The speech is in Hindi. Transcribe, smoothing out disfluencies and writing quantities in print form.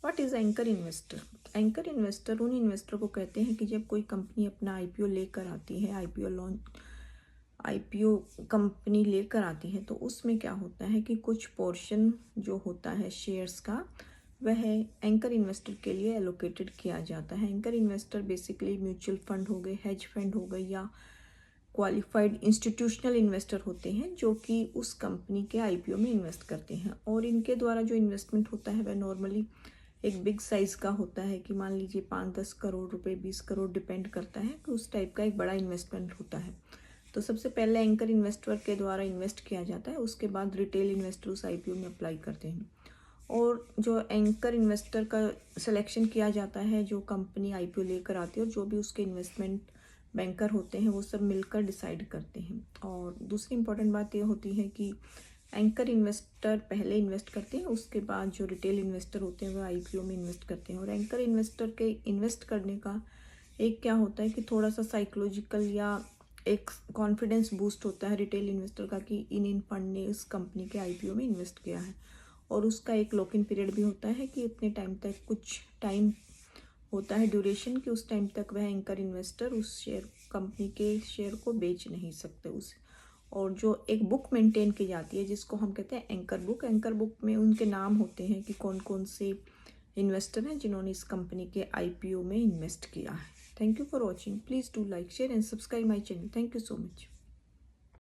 What is anchor investor? Anchor investor उन इन्वेस्टर को कहते हैं कि जब कोई कंपनी अपना आईपीओ लेकर आती है, आईपीओ कंपनी लेकर आती है, तो उसमें क्या होता है कि कुछ पोर्शन जो होता है शेयर्स का, वह एंकर इन्वेस्टर के लिए एलोकेटेड किया जाता है। Anchor investor basically mutual fund हो गए, हेज फंड हो गए या क्वालिफाइड इंस्टीट्यूशनल इन्वेस्टर होते हैं जो कि उस कंपनी के आईपीओ में इन्वेस्ट करते हैं। और इनके द्वारा जो इन्वेस्टमेंट होता है वह नॉर्मली एक बिग साइज़ का होता है कि मान लीजिए 5-10 करोड़ रुपए, 20 करोड़, डिपेंड करता है कि उस टाइप का एक बड़ा इन्वेस्टमेंट होता है। तो सबसे पहले एंकर इन्वेस्टर के द्वारा इन्वेस्ट किया जाता है, उसके बाद रिटेल इन्वेस्टर उस आईपीओ में अप्लाई करते हैं। और जो एंकर इन्वेस्टर का सिलेक्शन किया जाता है, जो कंपनी आईपीओ लेकर आती है और जो भी उसके इन्वेस्टमेंट बैंकर होते हैं, वो सब मिलकर डिसाइड करते हैं। और दूसरी इम्पॉर्टेंट बात ये होती है कि एंकर इन्वेस्टर पहले इन्वेस्ट करते हैं, उसके बाद जो रिटेल इन्वेस्टर होते हैं वो आईपीओ में इन्वेस्ट करते हैं। और एंकर इन्वेस्टर के इन्वेस्ट करने का एक क्या होता है कि थोड़ा सा साइकोलॉजिकल या एक कॉन्फिडेंस बूस्ट होता है रिटेल इन्वेस्टर का कि इन फंड ने इस कंपनी के आईपीओ में इन्वेस्ट किया है। और उसका एक लॉक इन पीरियड भी होता है कि इतने टाइम तक, कुछ टाइम होता है ड्यूरेशन, कि उस टाइम तक वह एंकर इन्वेस्टर उस शेयर, कंपनी के शेयर को बेच नहीं सकते उसे। और जो एक बुक मेंटेन की जाती है जिसको हम कहते हैं एंकर बुक में उनके नाम होते हैं कि कौन कौन से इन्वेस्टर हैं जिन्होंने इस कंपनी के आईपीओ में इन्वेस्ट किया है। Thank you for watching. Please do like, share and subscribe my channel. Thank you so much.